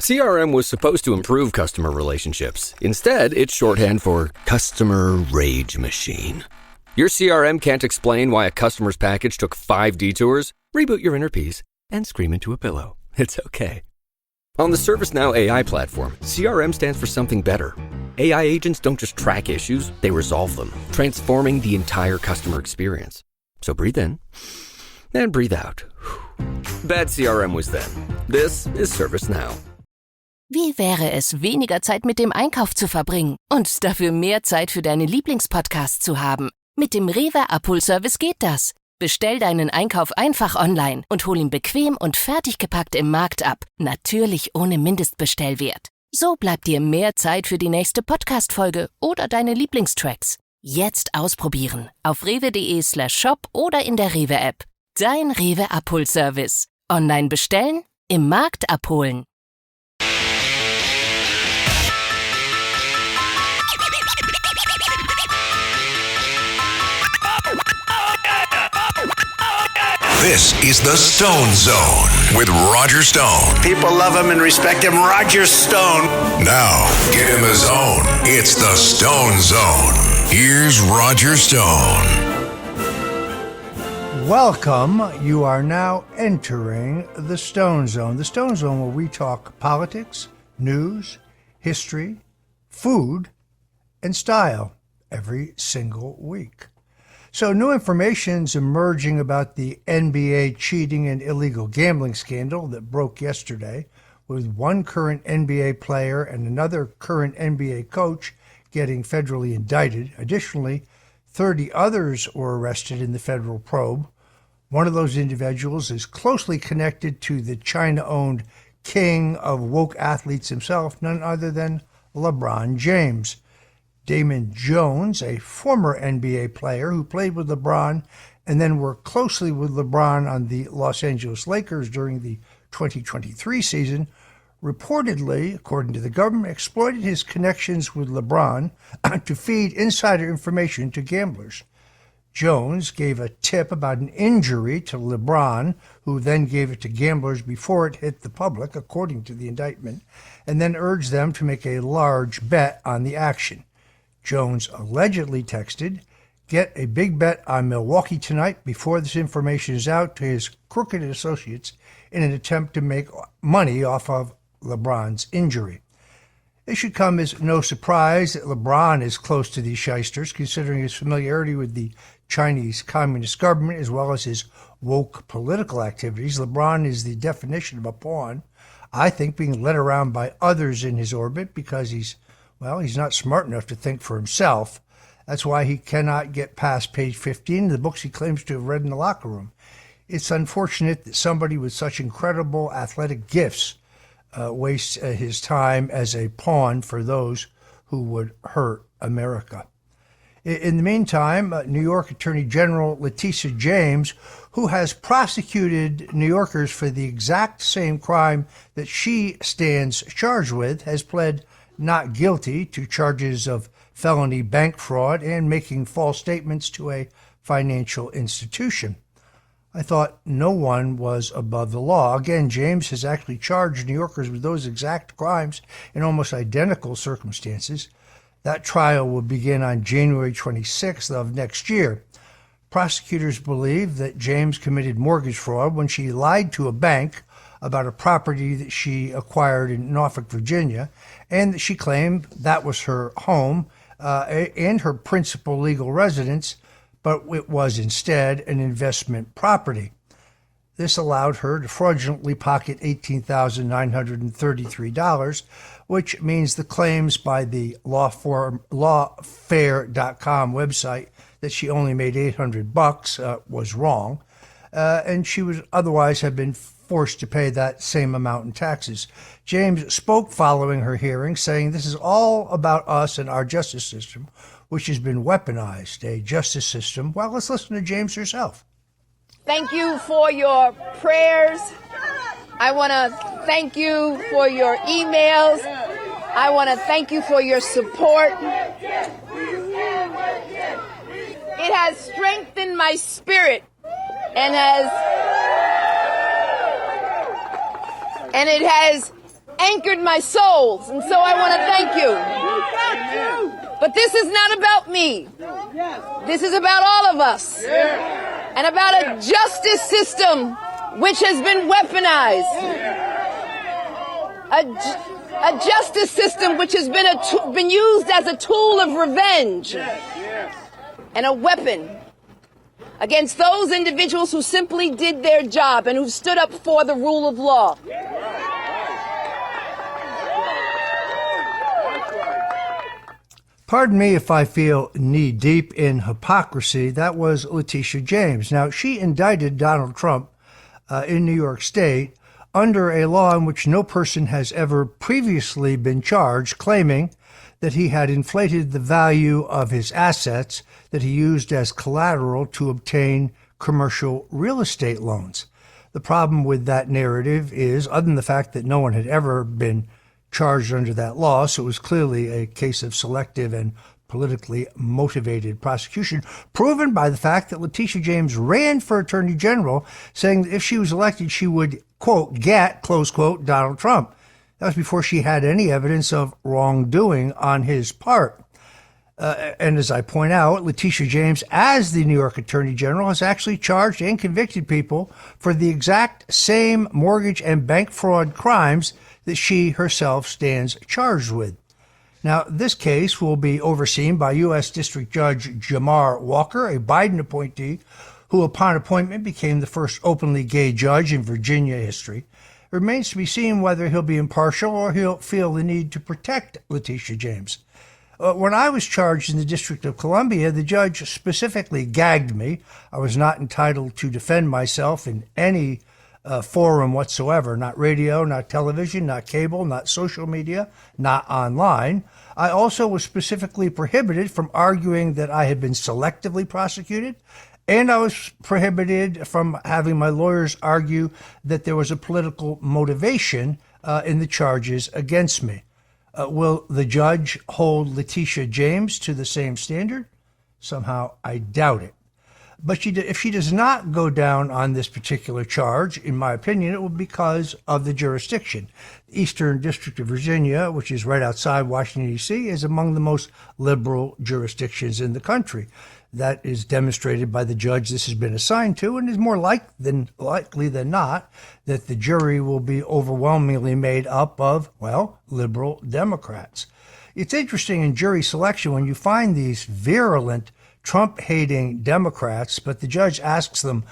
CRM was supposed to improve customer relationships. Instead, it's shorthand for Customer Rage Machine. Your CRM can't explain why a customer's package took 5 detours? Reboot your inner peace and scream into a pillow. It's okay. On the ServiceNow AI platform, CRM stands for something better. AI agents don't just track issues, they resolve them, transforming the entire customer experience. So breathe in and breathe out. Bad CRM was then. This is ServiceNow. Wie wäre es, weniger Zeit mit dem Einkauf zu verbringen und dafür mehr Zeit für deine Lieblingspodcasts zu haben? Mit dem Rewe Abholservice geht das. Bestell deinen Einkauf einfach online und hol ihn bequem und fertig gepackt im Markt ab. Natürlich ohne Mindestbestellwert. So bleibt dir mehr Zeit für die nächste Podcast-Folge oder deine Lieblingstracks. Jetzt ausprobieren auf rewe.de/shop oder in der Rewe-App. Dein Rewe Abholservice. Online bestellen, im Markt abholen. This is the Stone Zone with Roger Stone. People love him and respect him. Roger Stone. Now, get in the zone. It's the Stone Zone. Here's Roger Stone. Welcome. You are now entering the Stone Zone. The Stone Zone where we talk politics, news, history, food, and style every single week. So new information's emerging about the NBA cheating and illegal gambling scandal that broke yesterday, with one current NBA player and another current NBA coach getting federally indicted. Additionally, 30 others were arrested in the federal probe. One of those individuals is closely connected to the China-owned king of woke athletes himself, none other than LeBron James. Damon Jones, a former NBA player who played with LeBron and then worked closely with LeBron on the Los Angeles Lakers during the 2023 season, reportedly, according to the government, exploited his connections with LeBron to feed insider information to gamblers. Jones gave a tip about an injury to LeBron, who then gave it to gamblers before it hit the public, according to the indictment, and then urged them to make a large bet on the action. Jones allegedly texted, "Get a big bet on Milwaukee tonight before this information is out," to his crooked associates in an attempt to make money off of LeBron's injury. It should come as no surprise that LeBron is close to these shysters, considering his familiarity with the Chinese Communist government as well as his woke political activities. LeBron is the definition of a pawn, I think, being led around by others in his orbit because he's not smart enough to think for himself. That's why he cannot get past page 15 of the books he claims to have read in the locker room. It's unfortunate that somebody with such incredible athletic gifts wastes his time as a pawn for those who would hurt America. In the meantime, New York Attorney General Letitia James, who has prosecuted New Yorkers for the exact same crime that she stands charged with, has pled not guilty to charges of felony bank fraud and making false statements to a financial institution. I thought no one was above the law. Again, James has actually charged New Yorkers with those exact crimes in almost identical circumstances. That trial will begin on January 26th of next year. Prosecutors believe that James committed mortgage fraud when she lied to a bank about a property that she acquired in Norfolk, Virginia, and that she claimed that was her home and her principal legal residence, but it was instead an investment property. This allowed her to fraudulently pocket $18,933, which means the claims by the lawfare.com website that she only made $800 was wrong, and she would otherwise have been forced to pay that same amount in taxes. James spoke following her hearing, saying, "This is all about us and our justice system, which has been weaponized, a justice system." Well, let's listen to James herself. Thank you for your prayers. I want to thank you for your emails. I want to thank you for your support. It has strengthened my spirit and it has anchored my soul, and so I want to thank you. But this is not about me. This is about all of us, and about a justice system which has been weaponized. A justice system which has been used as a tool of revenge and a weapon against those individuals who simply did their job and who stood up for the rule of law. Pardon me if I feel knee-deep in hypocrisy. That was Letitia James. Now, she indicted Donald Trump in New York State under a law in which no person has ever previously been charged, claiming that he had inflated the value of his assets that he used as collateral to obtain commercial real estate loans. The problem with that narrative is, other than the fact that no one had ever been charged under that law, so it was clearly a case of selective and politically motivated prosecution, proven by the fact that Letitia James ran for Attorney General, saying that if she was elected, she would, quote, get, close quote, Donald Trump. That was before she had any evidence of wrongdoing on his part. And as I point out, Letitia James, as the New York Attorney General, has actually charged and convicted people for the exact same mortgage and bank fraud crimes that she herself stands charged with. Now, this case will be overseen by U.S. District Judge Jamar Walker, a Biden appointee who, upon appointment, became the first openly gay judge in Virginia history. It remains to be seen whether he'll be impartial or he'll feel the need to protect Letitia James. When I was charged in the District of Columbia, the judge specifically gagged me. I was not entitled to defend myself in any forum whatsoever, not radio, not television, not cable, not social media, not online. I also was specifically prohibited from arguing that I had been selectively prosecuted, and I was prohibited from having my lawyers argue that there was a political motivation in the charges against me. Will the judge hold Letitia James to the same standard? Somehow I doubt it. But if she does not go down on this particular charge, in my opinion, it will be because of the jurisdiction. The Eastern District of Virginia, which is right outside Washington, D.C., is among the most liberal jurisdictions in the country. That is demonstrated by the judge this has been assigned to, and is more likely than not that the jury will be overwhelmingly made up of, well, liberal Democrats. It's interesting in jury selection when you find these virulent Trump-hating Democrats, but the judge asks them,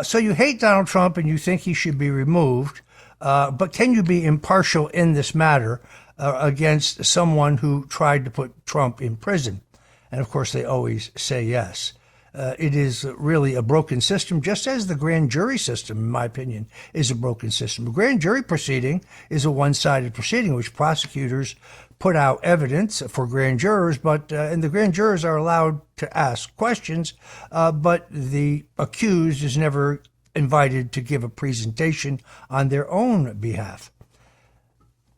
so you hate Donald Trump and you think he should be removed, but can you be impartial in this matter against someone who tried to put Trump in prison? And of course, they always say yes. It is really a broken system, just as the grand jury system, in my opinion, is a broken system. A grand jury proceeding is a one-sided proceeding, which prosecutors put out evidence for grand jurors, and the grand jurors are allowed to ask questions, but the accused is never invited to give a presentation on their own behalf.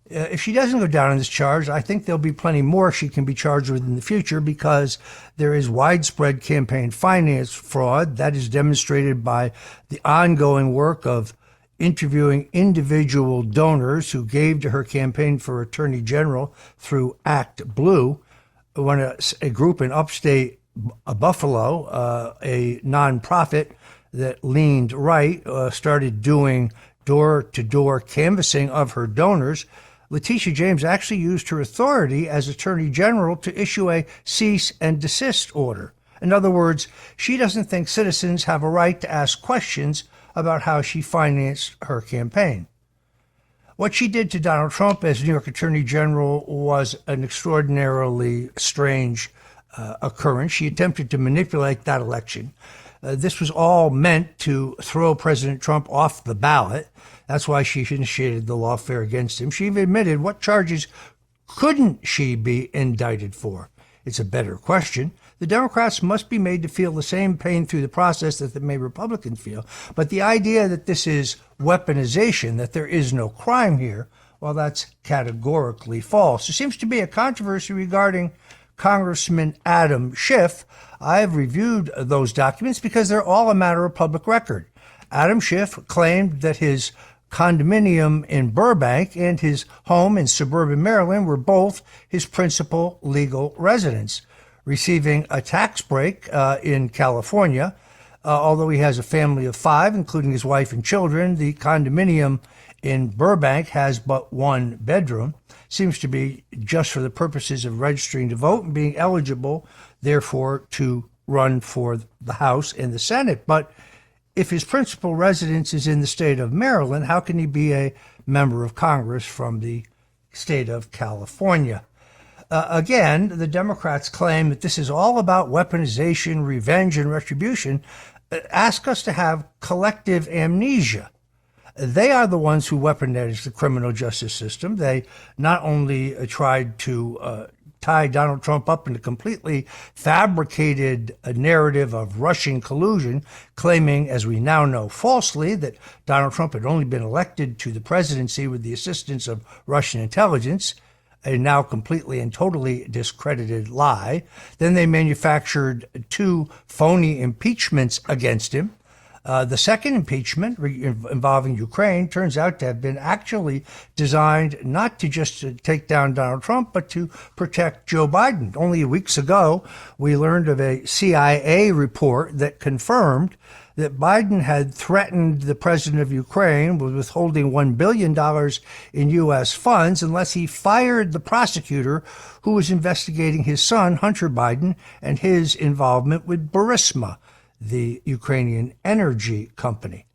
If she doesn't go down on this charge, I think there'll be plenty more she can be charged with in the future, because there is widespread campaign finance fraud that is demonstrated by the ongoing work of interviewing individual donors who gave to her campaign for Attorney General through Act Blue, when a group in upstate Buffalo, a nonprofit that leaned right, started doing door-to-door canvassing of her donors. Letitia James actually used her authority as Attorney General to issue a cease and desist order. In other words, she doesn't think citizens have a right to ask questions about how she financed her campaign. What she did to Donald Trump as New York Attorney General was an extraordinarily strange occurrence. She attempted to manipulate that election. This was all meant to throw President Trump off the ballot. That's why she initiated the lawfare against him. She even admitted, what charges couldn't she be indicted for? It's a better question. The Democrats must be made to feel the same pain through the process that the May Republicans feel. But the idea that this is weaponization, that there is no crime here, well, that's categorically false. There seems to be a controversy regarding Congressman Adam Schiff. I have reviewed those documents because they're all a matter of public record. Adam Schiff claimed that his condominium in Burbank and his home in suburban Maryland were both his principal legal residence, receiving a tax break in California. Although he has a family of 5, including his wife and children, the condominium in Burbank has but 1 bedroom. Seems to be just for the purposes of registering to vote and being eligible, therefore, to run for the House and the Senate. But if his principal residence is in the state of Maryland, how can he be a member of Congress from the state of California? Again, the Democrats claim that this is all about weaponization, revenge, and retribution. Ask us to have collective amnesia. They are the ones who weaponized the criminal justice system. They not only tried to tie Donald Trump up in a completely fabricated narrative of Russian collusion, claiming, as we now know falsely, that Donald Trump had only been elected to the presidency with the assistance of Russian intelligence, a now completely and totally discredited lie. Then they manufactured 2 phony impeachments against him. The second impeachment involving Ukraine turns out to have been actually designed not to just take down Donald Trump, but to protect Joe Biden. Only weeks ago, we learned of a CIA report that confirmed that Biden had threatened the president of Ukraine with withholding $1 billion in U.S. funds unless he fired the prosecutor who was investigating his son, Hunter Biden, and his involvement with Burisma, the Ukrainian energy company.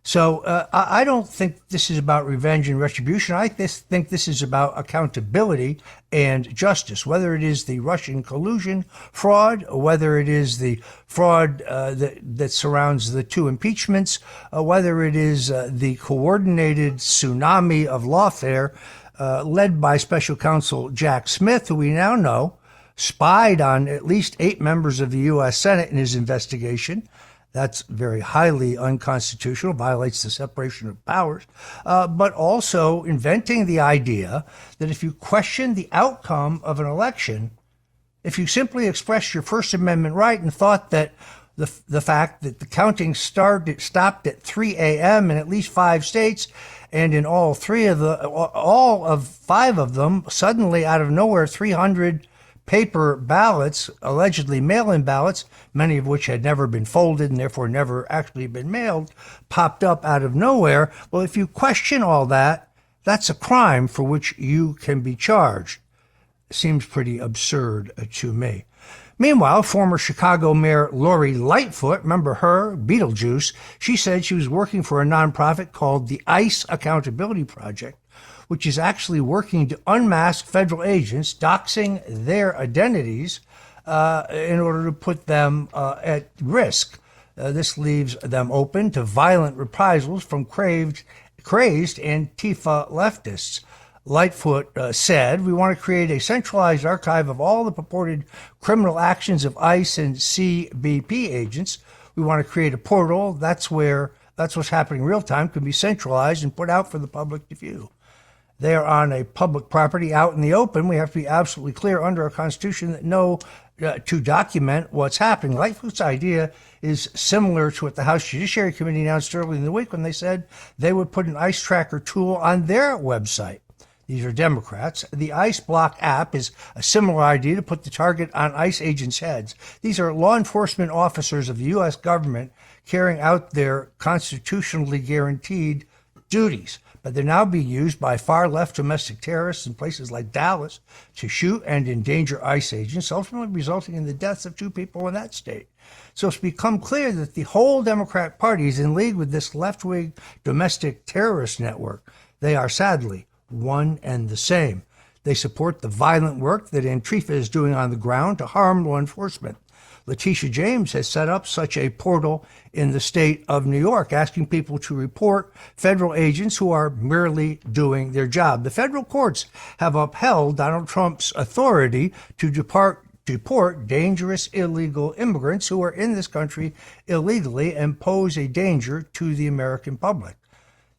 So I don't think this is about revenge and retribution. I think this is about accountability and justice, whether it is the Russian collusion fraud, or whether it is the fraud that surrounds the 2 impeachments, whether it is the coordinated tsunami of lawfare led by Special Counsel Jack Smith, who we now know spied on at least 8 members of the U.S. Senate in his investigation. That's very highly unconstitutional, violates the separation of powers, but also inventing the idea that if you question the outcome of an election, if you simply expressed your First Amendment right and thought that the fact that the counting stopped at 3 a.m. in at least 5 states, and in all of 5 of them, suddenly out of nowhere, 300 paper ballots, allegedly mail-in ballots, many of which had never been folded and therefore never actually been mailed, popped up out of nowhere. Well, if you question all that, that's a crime for which you can be charged. Seems pretty absurd to me. Meanwhile, former Chicago Mayor Lori Lightfoot, remember her, Beetlejuice, she said she was working for a nonprofit called the ICE Accountability Project, which is actually working to unmask federal agents, doxing their identities in order to put them at risk. This leaves them open to violent reprisals from crazed Antifa leftists. Lightfoot said, "We want to create a centralized archive of all the purported criminal actions of ICE and CBP agents. We want to create a portal. That's what's happening real time, can be centralized and put out for the public to view." They are on a public property out in the open. We have to be absolutely clear under our Constitution that to document what's happening. Lightfoot's idea is similar to what the House Judiciary Committee announced earlier in the week when they said they would put an ICE tracker tool on their website. These are Democrats. The ICE Block app is a similar idea to put the target on ICE agents' heads. These are law enforcement officers of the U.S. government carrying out their constitutionally guaranteed duties. But they're now being used by far-left domestic terrorists in places like Dallas to shoot and endanger ICE agents, ultimately resulting in the deaths of 2 people in that state. So it's become clear that the whole Democrat Party is in league with this left-wing domestic terrorist network. They are sadly one and the same. They support the violent work that Antifa is doing on the ground to harm law enforcement. Letitia James has set up such a portal in the state of New York, asking people to report federal agents who are merely doing their job. The federal courts have upheld Donald Trump's authority to deport dangerous illegal immigrants who are in this country illegally and pose a danger to the American public.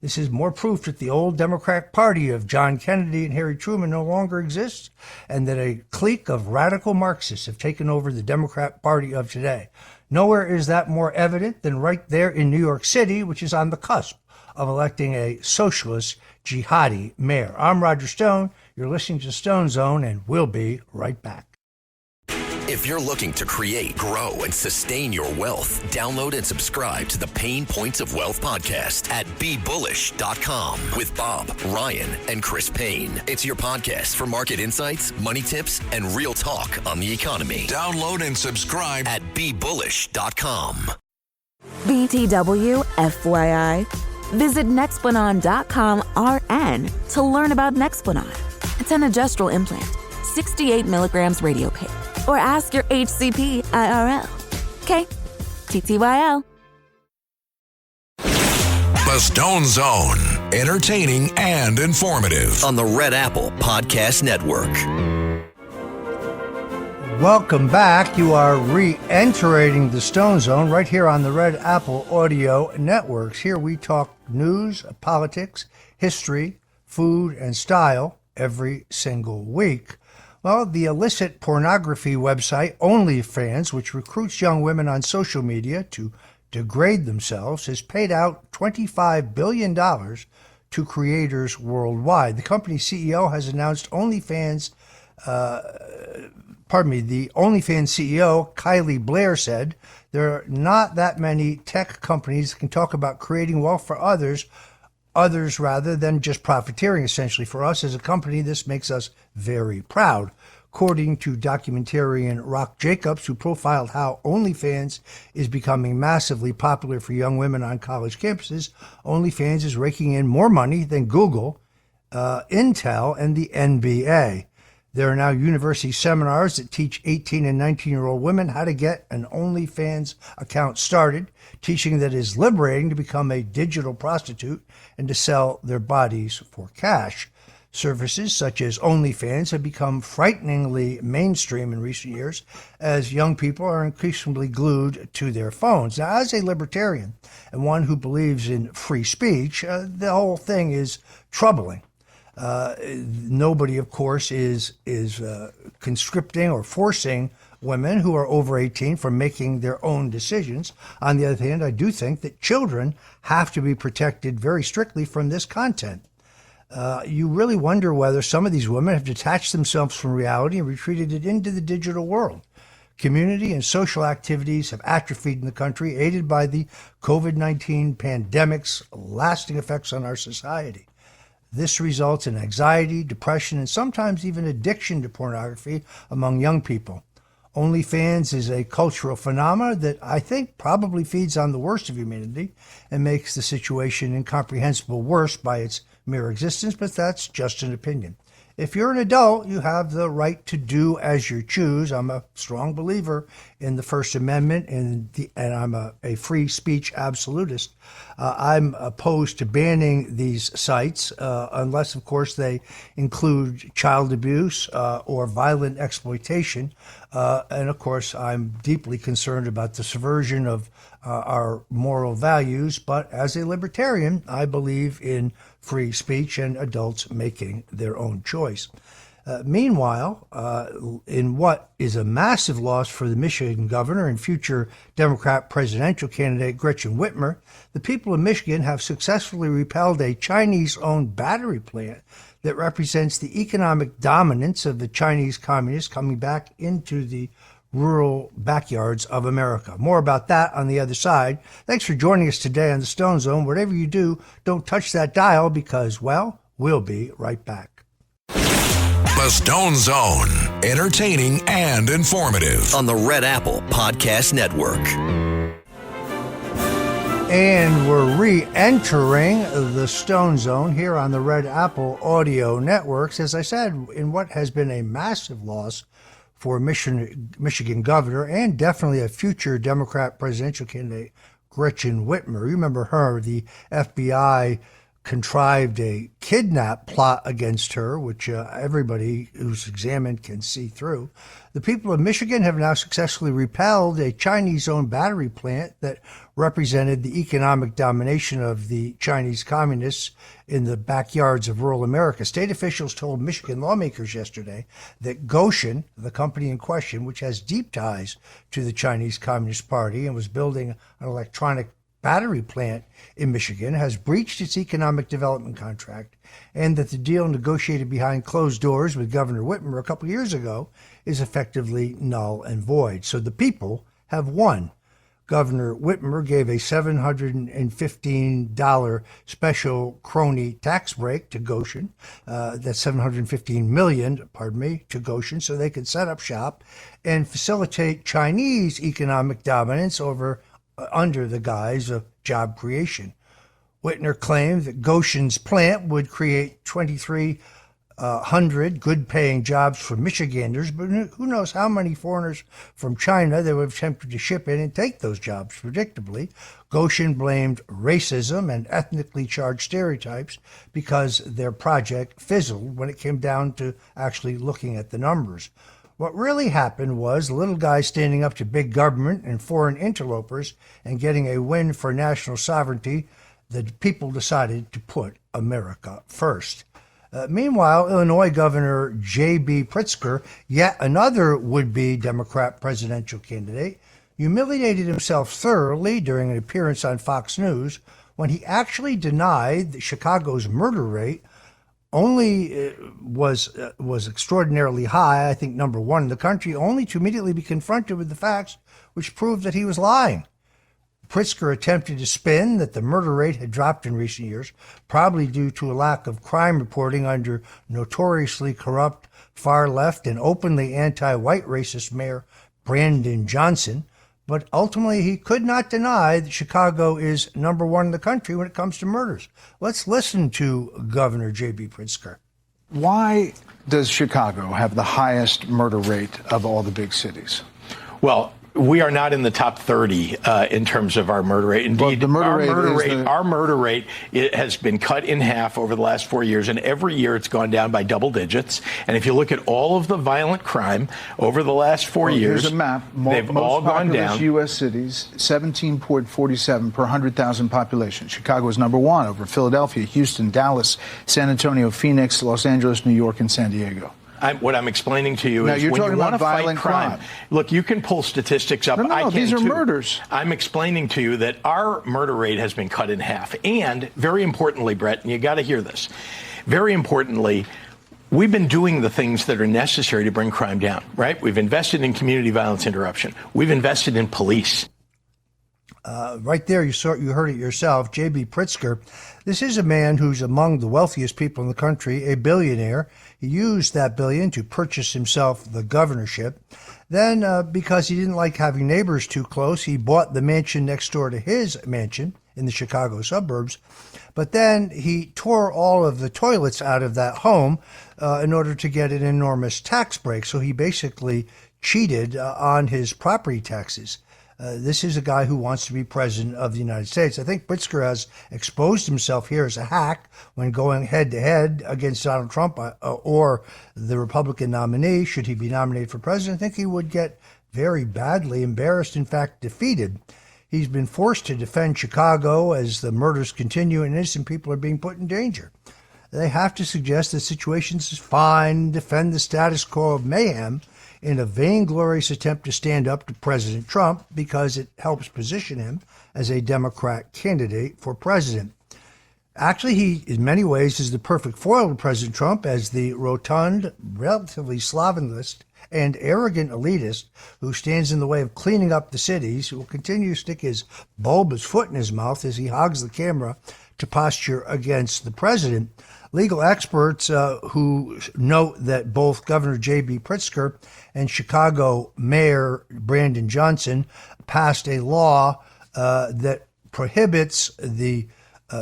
This is more proof that the old Democratic Party of John Kennedy and Harry Truman no longer exists, and that a clique of radical Marxists have taken over the Democrat Party of today. Nowhere is that more evident than right there in New York City, which is on the cusp of electing a socialist jihadi mayor. I'm Roger Stone. You're listening to Stone Zone, and we'll be right back. If you're looking to create, grow, and sustain your wealth, download and subscribe to the Pain Points of Wealth podcast at BeBullish.com with Bob, Ryan, and Chris Payne. It's your podcast for market insights, money tips, and real talk on the economy. Download and subscribe At BeBullish.com. BTW, FYI. Visit Nexplanon.com RN to learn about Nexplanon. It's an adjustable implant, 68 milligrams radio pain. Or ask your HCP IRL. Okay, TTYL. the Stone Zone. Entertaining and informative. On the Red Apple Podcast Network. Welcome back. You are re-entering the Stone Zone right here on the Red Apple Audio Networks. Here we talk news, politics, history, food, and style every single week. Well, the illicit pornography website OnlyFans, which recruits young women on social media to degrade themselves, has paid out $25 billion to creators worldwide. The company's CEO has announced OnlyFans, the OnlyFans CEO, Kylie Blair, said, there are not that many tech companies that can talk about creating wealth for others rather than just profiteering, essentially. For us as a company, this makes us very proud. According to documentarian Rock Jacobs, who profiled how OnlyFans is becoming massively popular for young women on college campuses, OnlyFans is raking in more money than Google, Intel, and the NBA. There are now university seminars that teach 18 and 19-year-old women how to get an OnlyFans account started, teaching that it is liberating to become a digital prostitute and to sell their bodies for cash. Services such as OnlyFans have become frighteningly mainstream in recent years as young people are increasingly glued to their phones. Now, as a libertarian and one who believes in free speech, the whole thing is troubling. Nobody, of course, is conscripting or forcing women who are over 18 from making their own decisions. On the other hand, I do think that children have to be protected very strictly from this content. You really wonder whether some of these women have detached themselves from reality and retreated it into the digital world. Community and social activities have atrophied in the country, aided by the COVID-19 pandemic's lasting effects on our society. This results in anxiety, depression, and sometimes even addiction to pornography among young people. OnlyFans is a cultural phenomenon that I think probably feeds on the worst of humanity and makes the situation incomprehensible worse by its mere existence, but that's just an opinion. If you're an adult, you have the right to do as you choose. I'm a strong believer in the First Amendment, and I'm a free speech absolutist. I'm opposed to banning these sites unless, of course, they include child abuse or violent exploitation. And, of course, I'm deeply concerned about the subversion of our moral values. But as a libertarian, I believe in free speech and adults making their own choice. Meanwhile, in what is a massive loss for the Michigan governor and future Democrat presidential candidate Gretchen Whitmer, the people of Michigan have successfully repelled a Chinese-owned battery plant that represents the economic dominance of the Chinese communists coming back into the rural backyards of America. More about that on the other side. Thanks for joining us today on the Stone Zone. Whatever you do, don't touch that dial because, well, we'll be right back. The Stone Zone. Entertaining and informative. On the Red Apple Podcast Network. And we're re-entering the Stone Zone here on the Red Apple Audio Networks. As I said, in what has been a massive loss for Michigan governor and definitely a future Democrat presidential candidate, Gretchen Whitmer. You remember her, the FBI contrived a kidnap plot against her, which everybody who's examined can see through. The people of Michigan have now successfully repelled a Chinese-owned battery plant that represented the economic domination of the Chinese communists in the backyards of rural America. State officials told Michigan lawmakers yesterday that Goshen, the company in question, which has deep ties to the Chinese Communist Party and was building an electronic battery plant in Michigan has breached its economic development contract, and that the deal negotiated behind closed doors with Governor Whitmer a couple of years ago is effectively null and void. So the people have won. Governor Whitmer gave a $715 special crony tax break to Goshen. That's $715 million, to Goshen, so they could set up shop and facilitate Chinese economic dominance under the guise of job creation. Whitmer claimed that Goshen's plant would create 2,300 good-paying jobs for Michiganders, but who knows how many foreigners from China they would have attempted to ship in and take those jobs. Predictably, Goshen blamed racism and ethnically charged stereotypes because their project fizzled when it came down to actually looking at the numbers. What really happened was the little guy standing up to big government and foreign interlopers and getting a win for national sovereignty. The people decided to put America first. Meanwhile, Illinois Governor J.B. Pritzker, yet another would-be Democrat presidential candidate, humiliated himself thoroughly during an appearance on Fox News when he actually denied that Chicago's murder rate only was extraordinarily high, I think number one in the country, only to immediately be confronted with the facts which proved that he was lying. Pritzker attempted to spin that the murder rate had dropped in recent years, probably due to a lack of crime reporting under notoriously corrupt, far-left, and openly anti-white racist Mayor Brandon Johnson. But ultimately, he could not deny that Chicago is number one in the country when it comes to murders. Let's listen to Governor J.B. Pritzker. Why does Chicago have the highest murder rate of all the big cities? Well, we are not in the top 30 in terms of our murder rate. Indeed, well, our murder rate it has been cut in half over the last 4 years, and every year it's gone down by double digits. And if you look at all of the violent crime over the last 4 years, here's a map. They've all gone down. U.S. cities, 17.47 per 100,000 population. Chicago is number one over Philadelphia, Houston, Dallas, San Antonio, Phoenix, Los Angeles, New York, and San Diego. What I'm explaining to you is you're when talking you want to about fight violent crime. Look, you can pull statistics up. No, I can these are too. murders. I'm explaining to you that our murder rate has been cut in half. And very importantly, Brett, and you got to hear this, very importantly, we've been doing the things that are necessary to bring crime down, right? We've invested in community violence interruption. We've invested in police. Right there, you heard it yourself, J.B. Pritzker. This is a man who's among the wealthiest people in the country, a billionaire. He used that billion to purchase himself the governorship. Then, because he didn't like having neighbors too close, he bought the mansion next door to his mansion in the Chicago suburbs. But then he tore all of the toilets out of that home in order to get an enormous tax break. So he basically cheated on his property taxes. This is a guy who wants to be president of the United States. I think Pritzker has exposed himself here as a hack when going head-to-head against Donald Trump or the Republican nominee, should he be nominated for president. I think he would get very badly embarrassed, in fact, defeated. He's been forced to defend Chicago as the murders continue and innocent people are being put in danger. They have to suggest that situations is fine, defend the status quo of mayhem, in a vainglorious attempt to stand up to President Trump because it helps position him as a Democrat candidate for president. Actually, he, in many ways, is the perfect foil to President Trump as the rotund, relatively slovenless, and arrogant elitist who stands in the way of cleaning up the cities, who will continue to stick his bulbous foot in his mouth as he hogs the camera to posture against the president. Legal experts who note that both Governor J.B. Pritzker and Chicago Mayor Brandon Johnson passed a law that prohibits the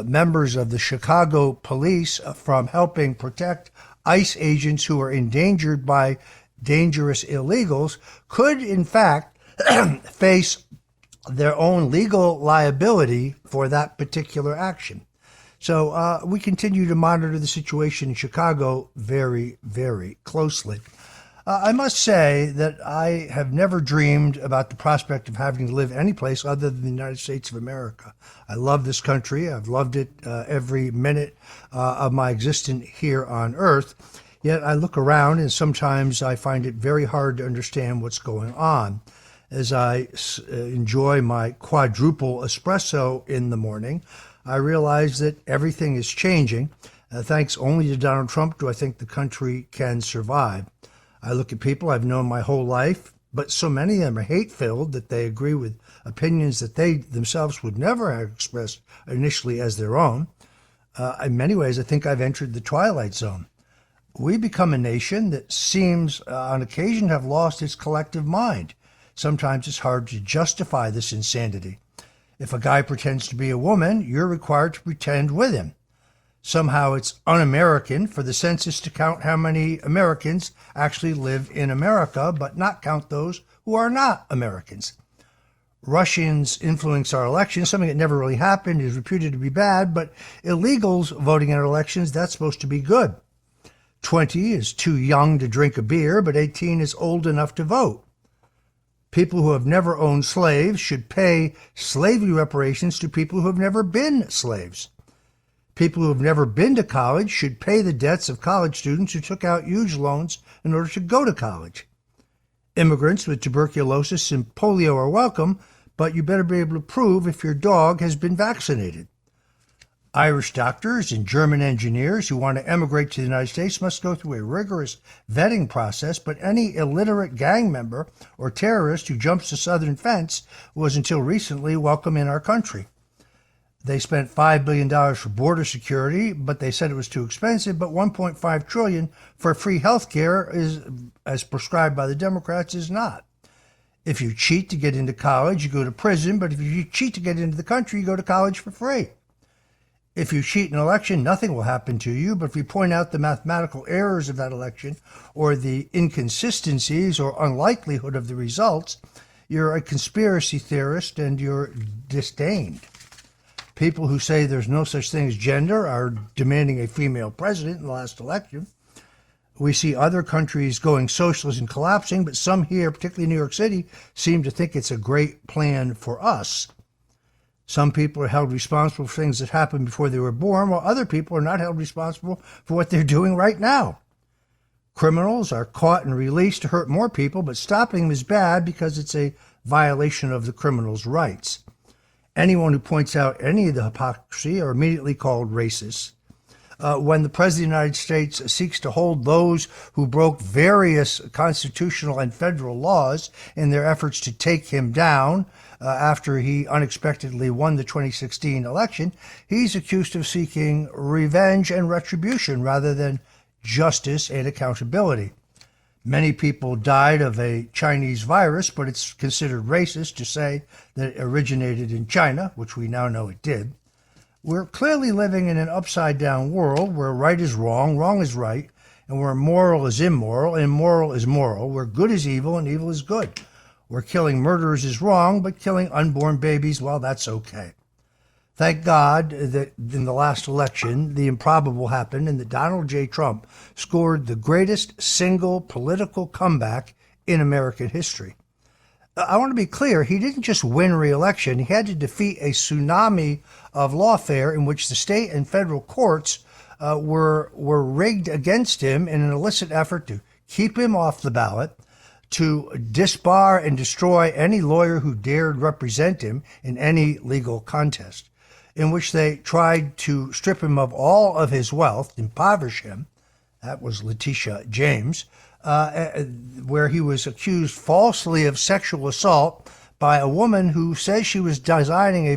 members of the Chicago police from helping protect ICE agents who are endangered by dangerous illegals, could in fact face their own legal liability for that particular action. So we continue to monitor the situation in Chicago very, very closely. I must say that I have never dreamed about the prospect of having to live any place other than the United States of America. I love this country. I've loved it every minute of my existence here on Earth. Yet I look around and sometimes I find it very hard to understand what's going on. As I enjoy my quadruple espresso in the morning, I realize that everything is changing. Thanks only to Donald Trump do I think the country can survive. I look at people I've known my whole life, but so many of them are hate-filled that they agree with opinions that they themselves would never have expressed initially as their own. In many ways, I think I've entered the twilight zone. We become a nation that seems on occasion to have lost its collective mind. Sometimes it's hard to justify this insanity. If a guy pretends to be a woman, you're required to pretend with him. Somehow it's un-American for the census to count how many Americans actually live in America, but not count those who are not Americans. Russians influence our elections, something that never really happened, is reputed to be bad, but illegals voting in our elections, that's supposed to be good. 20 is too young to drink a beer, but 18 is old enough to vote. People who have never owned slaves should pay slavery reparations to people who have never been slaves. People who have never been to college should pay the debts of college students who took out huge loans in order to go to college. Immigrants with tuberculosis and polio are welcome, but you better be able to prove if your dog has been vaccinated. Irish doctors and German engineers who want to emigrate to the United States must go through a rigorous vetting process, but any illiterate gang member or terrorist who jumps the southern fence was until recently welcome in our country. They spent $5 billion for border security, but they said it was too expensive, but $1.5 trillion for free health care is, as prescribed by the Democrats, is not. If you cheat to get into college, you go to prison, but if you cheat to get into the country, you go to college for free. If you cheat an election, nothing will happen to you, but if you point out the mathematical errors of that election or the inconsistencies or unlikelihood of the results, you're a conspiracy theorist and you're disdained. People who say there's no such thing as gender are demanding a female president in the last election. We see other countries going socialist and collapsing, but some here, particularly New York City, seem to think it's a great plan for us. Some people are held responsible for things that happened before they were born, while other people are not held responsible for what they're doing right now. Criminals are caught and released to hurt more people, but stopping them is bad because it's a violation of the criminal's rights. Anyone who points out any of the hypocrisy are immediately called racist. When the President of the United States seeks to hold those who broke various constitutional and federal laws in their efforts to take him down after he unexpectedly won the 2016 election, he's accused of seeking revenge and retribution rather than justice and accountability. Many people died of a Chinese virus, but it's considered racist to say that it originated in China, which we now know it did. We're clearly living in an upside-down world where right is wrong, wrong is right, and where moral is immoral, and immoral is moral, where good is evil and evil is good, where killing murderers is wrong, but killing unborn babies, well, that's okay. Thank God that in the last election, the improbable happened and that Donald J. Trump scored the greatest single political comeback in American history. I want to be clear, he didn't just win re-election, he had to defeat a tsunami of lawfare in which the state and federal courts were rigged against him in an illicit effort to keep him off the ballot, to disbar and destroy any lawyer who dared represent him in any legal contest, in which they tried to strip him of all of his wealth, impoverish him. That was Letitia James, where he was accused falsely of sexual assault by a woman who says she was wearing a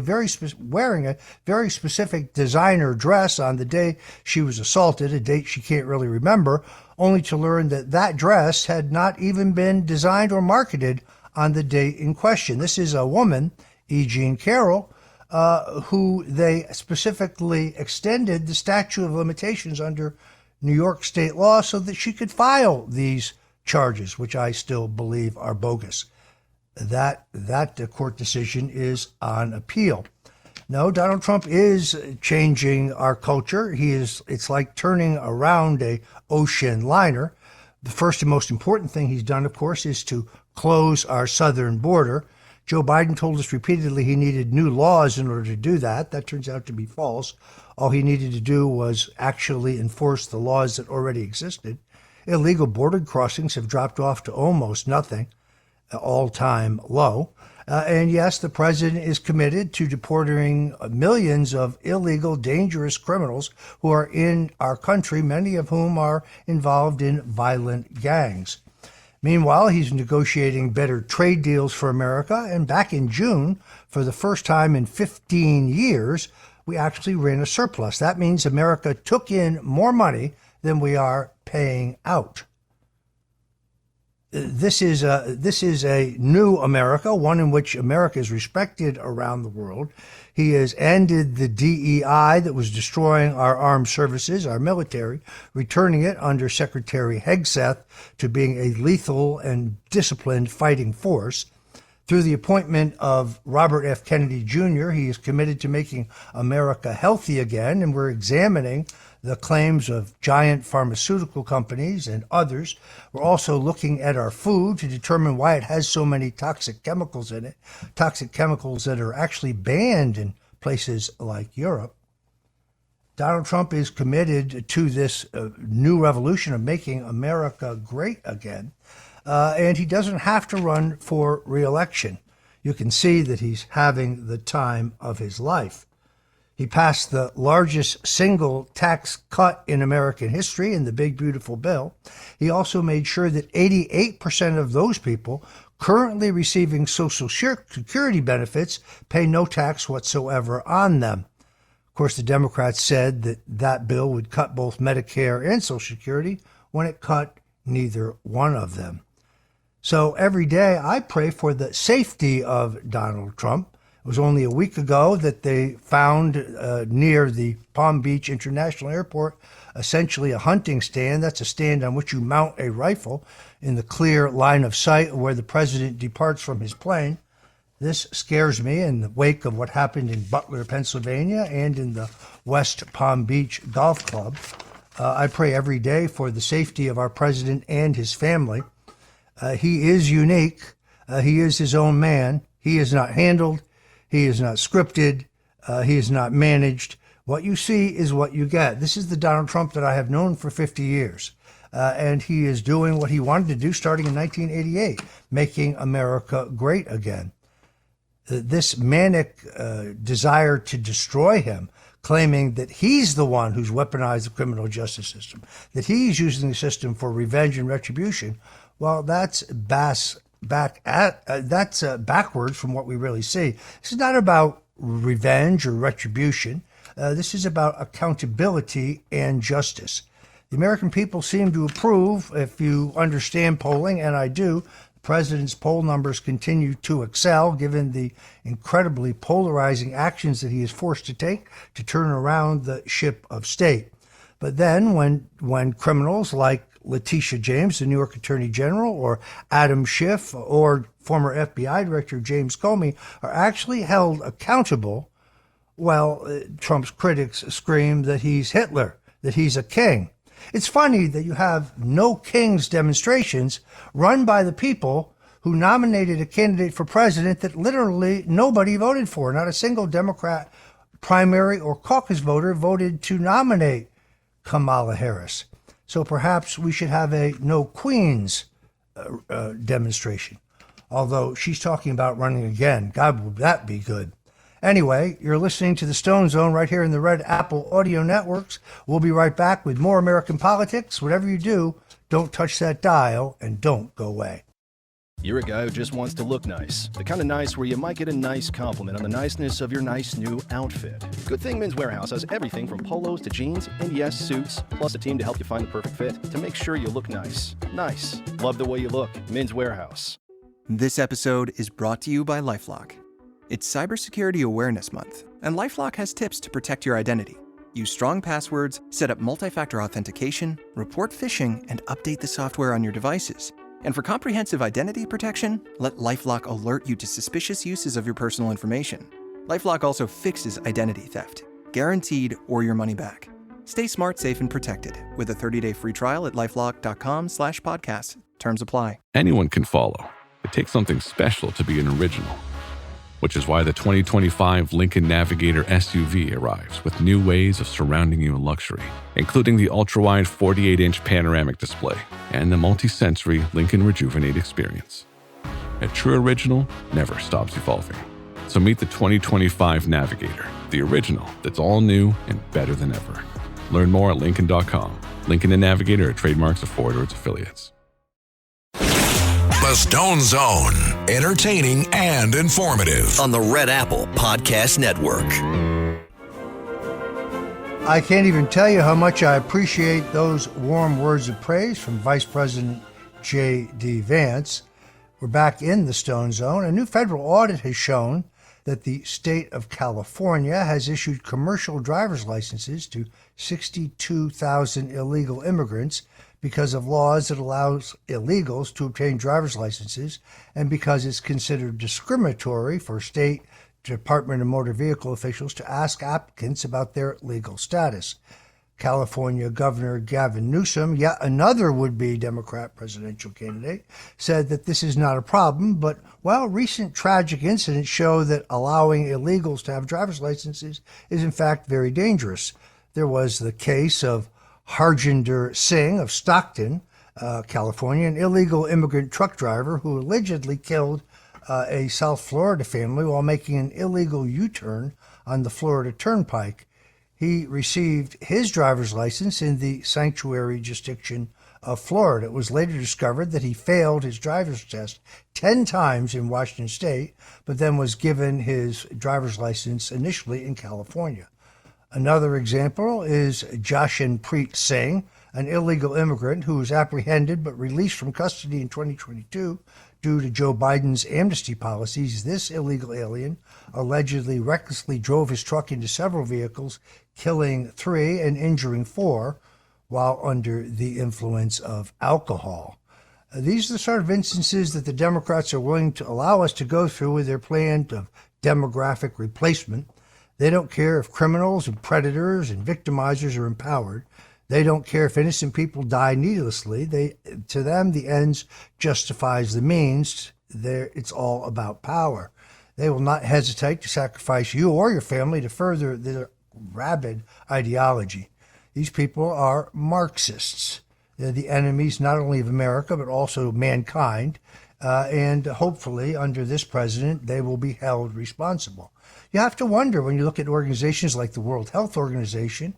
very specific designer dress on the day she was assaulted, a date she can't really remember, only to learn that that dress had not even been designed or marketed on the date in question. This is a woman, E. Jean Carroll, who they specifically extended the statute of limitations under New York state law so that she could file these charges, which I still believe are bogus. That court decision is on appeal. No, Donald Trump is changing our culture. It's like turning around a ocean liner. The first and most important thing he's done, of course, is to close our southern border. Joe Biden told us repeatedly he needed new laws in order to do that. That turns out to be false. All he needed to do was actually enforce the laws that already existed. Illegal border crossings have dropped off to almost nothing. all-time low. And yes, the president is committed to deporting millions of illegal, dangerous criminals who are in our country, many of whom are involved in violent gangs. Meanwhile, he's negotiating better trade deals for America. And back in June, for the first time in 15 years, we actually ran a surplus. That means America took in more money than we are paying out. This is a new America, one in which America is respected around the world. He has ended the DEI that was destroying our armed services, our military, returning it under Secretary Hegseth to being a lethal and disciplined fighting force. Through the appointment of Robert F. Kennedy Jr., he is committed to making America healthy again, and we're examining the claims of giant pharmaceutical companies and others. We're also looking at our food to determine why it has so many toxic chemicals in it, toxic chemicals that are actually banned in places like Europe. Donald Trump is committed to this new revolution of making America great again, and he doesn't have to run for re-election. You can see that he's having the time of his life. He passed the largest single tax cut in American history in the Big Beautiful Bill. He also made sure that 88% of those people currently receiving Social Security benefits pay no tax whatsoever on them. Of course, the Democrats said that that bill would cut both Medicare and Social Security when it cut neither one of them. So every day I pray for the safety of Donald Trump. It was only a week ago that they found near the Palm Beach International Airport essentially a hunting stand. That's a stand on which you mount a rifle in the clear line of sight where the president departs from his plane. This scares me in the wake of what happened in Butler, Pennsylvania, and in the West Palm Beach Golf Club. I pray every day for the safety of our president and his family. He is unique. He is his own man. He is not handled. He is not scripted. He is not managed. What you see is what you get. This is the Donald Trump that I have known for 50 years. And he is doing what he wanted to do starting in 1988, making America great again. This manic desire to destroy him, claiming that he's the one who's weaponized the criminal justice system, that he's using the system for revenge and retribution, well, that's backwards from what we really see. This is not about revenge or retribution. This is about accountability and justice. The American people seem to approve, if you understand polling, and I do. The president's poll numbers continue to excel, given the incredibly polarizing actions that he is forced to take to turn around the ship of state. But then when criminals like Letitia James, the New York Attorney General, or Adam Schiff, or former FBI Director James Comey are actually held accountable, well, Trump's critics scream that he's Hitler, that he's a king. It's funny that you have no king's demonstrations run by the people who nominated a candidate for president that literally nobody voted for. Not a single Democrat primary or caucus voter voted to nominate Kamala Harris. So perhaps we should have a no queens demonstration. Although she's talking about running again. God, would that be good. Anyway, you're listening to the Stone Zone right here in the Red Apple Audio Networks. We'll be right back with more American politics. Whatever you do, don't touch that dial and don't go away. You're a guy who just wants to look nice. The kind of nice where you might get a nice compliment on the niceness of your nice new outfit. Good thing Men's Wearhouse has everything from polos to jeans and, yes, suits, plus a team to help you find the perfect fit to make sure you look nice. Nice. Love the way you look. Men's Wearhouse. This episode is brought to you by LifeLock. It's Cybersecurity Awareness Month, and LifeLock has tips to protect your identity. Use strong passwords, set up multi-factor authentication, report phishing, and update the software on your devices. And for comprehensive identity protection, let LifeLock alert you to suspicious uses of your personal information. LifeLock also fixes identity theft, guaranteed or your money back. Stay smart, safe, and protected with a 30-day free trial at LifeLock.com/podcast. Terms apply. Anyone can follow. It takes something special to be an original, which is why the 2025 Lincoln Navigator SUV arrives with new ways of surrounding you in luxury, including the ultra-wide 48-inch panoramic display and the multi-sensory Lincoln Rejuvenate experience. A true original never stops evolving. So meet the 2025 Navigator, the original that's all new and better than ever. Learn more at Lincoln.com. Lincoln and Navigator are trademarks of Ford or its affiliates. The Stone Zone, entertaining and informative. On the Red Apple Podcast Network. I can't even tell you how much I appreciate those warm words of praise from Vice President J.D. Vance. We're back in the Stone Zone. A new federal audit has shown that the state of California has issued commercial driver's licenses to 62,000 illegal immigrants because of laws that allows illegals to obtain driver's licenses and because it's considered discriminatory for state Department of Motor Vehicle officials to ask applicants about their legal status. California Governor Gavin Newsom, yet another would-be Democrat presidential candidate, said that this is not a problem, but, well, recent tragic incidents show that allowing illegals to have driver's licenses is in fact very dangerous. There was the case of Harjinder Singh of Stockton, California, an illegal immigrant truck driver who allegedly killed a South Florida family while making an illegal U-turn on the Florida Turnpike. He received his driver's license in the sanctuary jurisdiction of Florida. It was later discovered that he failed his driver's test 10 times in Washington State, but then was given his driver's license initially in California. Another example is Jashanpreet Singh, an illegal immigrant who was apprehended but released from custody in 2022 due to Joe Biden's amnesty policies. This illegal alien allegedly recklessly drove his truck into several vehicles, killing 3 and injuring 4 while under the influence of alcohol. These are the sort of instances that the Democrats are willing to allow us to go through with their plan of demographic replacement. They don't care if criminals and predators and victimizers are empowered. They don't care if innocent people die needlessly. To them, the ends justifies the means. It's all about power. They will not hesitate to sacrifice you or your family to further their rabid ideology. These people are Marxists. They're the enemies not only of America, but also mankind. And hopefully, under this president, they will be held responsible. You have to wonder when you look at organizations like the World Health Organization,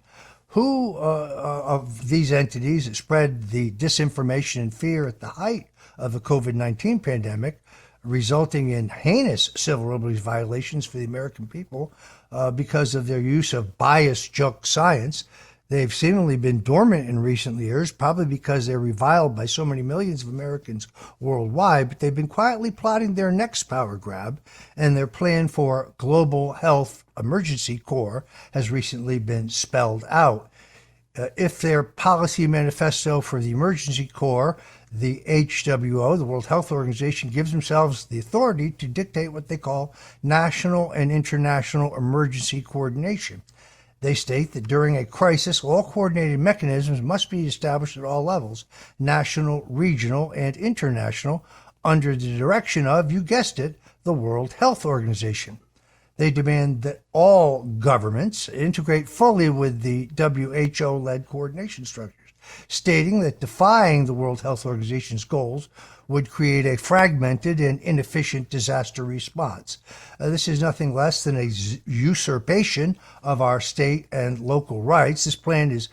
who of these entities that spread the disinformation and fear at the height of the COVID-19 pandemic, resulting in heinous civil liberties violations for the American people because of their use of biased junk science. They've seemingly been dormant in recent years, probably because they're reviled by so many millions of Americans worldwide, but they've been quietly plotting their next power grab, and their plan for Global Health Emergency Corps has recently been spelled out. If their policy manifesto for the Emergency Corps, the HWO, the World Health Organization, gives themselves the authority to dictate what they call national and international emergency coordination. They state that during a crisis, all coordinated mechanisms must be established at all levels, national, regional, and international, under the direction of, you guessed it, the World Health Organization. They demand that all governments integrate fully with the WHO-led coordination structures, stating that defying the World Health Organization's goals would create a fragmented and inefficient disaster response. This is nothing less than a usurpation of our state and local rights. This plan is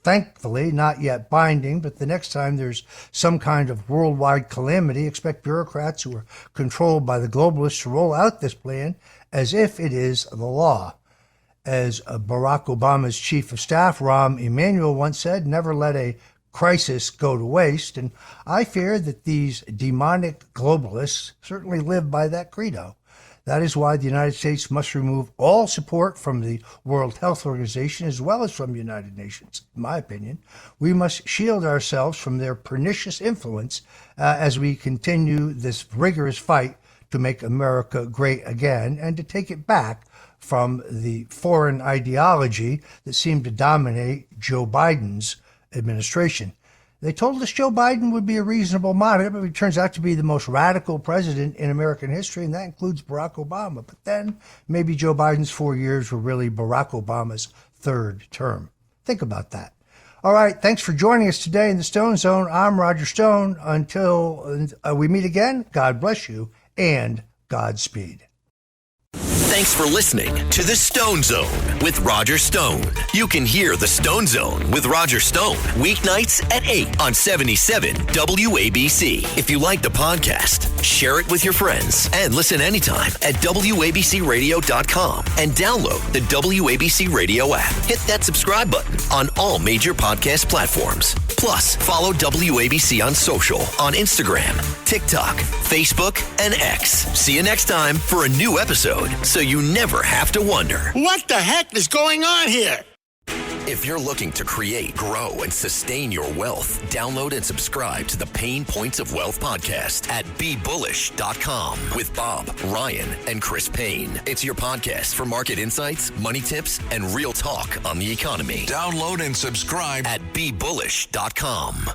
thankfully not yet binding, but the next time there's some kind of worldwide calamity, expect bureaucrats who are controlled by the globalists to roll out this plan as if it is the law. As Barack Obama's chief of staff, Rahm Emanuel, once said, never let a crisis go to waste. And I fear that these demonic globalists certainly live by that credo. That is why the United States must remove all support from the World Health Organization as well as from the United Nations. In my opinion, we must shield ourselves from their pernicious influence as we continue this rigorous fight to make America great again and to take it back from the foreign ideology that seemed to dominate Joe Biden's administration. They told us Joe Biden would be a reasonable moderate, but he turns out to be the most radical president in American history, and that includes Barack Obama. But then maybe Joe Biden's 4 years were really Barack Obama's third term. Think about that. All right, thanks for joining us today in the Stone Zone. I'm Roger Stone. Until we meet again, God bless you and Godspeed. Thanks for listening to The Stone Zone with Roger Stone. You can hear The Stone Zone with Roger Stone weeknights at 8 on 77 WABC. If you like the podcast, share it with your friends and listen anytime at WABCRadio.com and download the WABC Radio app. Hit that subscribe button on all major podcast platforms. Plus, follow WABC on social on Instagram, TikTok, Facebook, and X. See you next time for a new episode so you never have to wonder. What the heck is going on here? If you're looking to create, grow, and sustain your wealth, download and subscribe to the Pain Points of Wealth podcast at BeBullish.com with Bob, Ryan, and Chris Payne. It's your podcast for market insights, money tips, and real talk on the economy. Download and subscribe at BeBullish.com.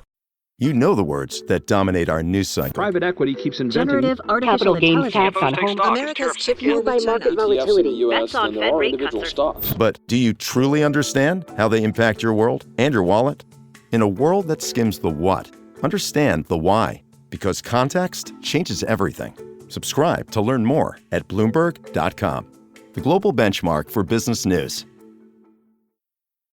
You know the words that dominate our news cycle. Private equity keeps inventing generative artificial gains tax on home. America's fueled by market volatility. Bets on Fed rate cuts. But do you truly understand how they impact your world and your wallet? In a world that skims the what, understand the why. Because context changes everything. Subscribe to learn more at Bloomberg.com, the global benchmark for business news.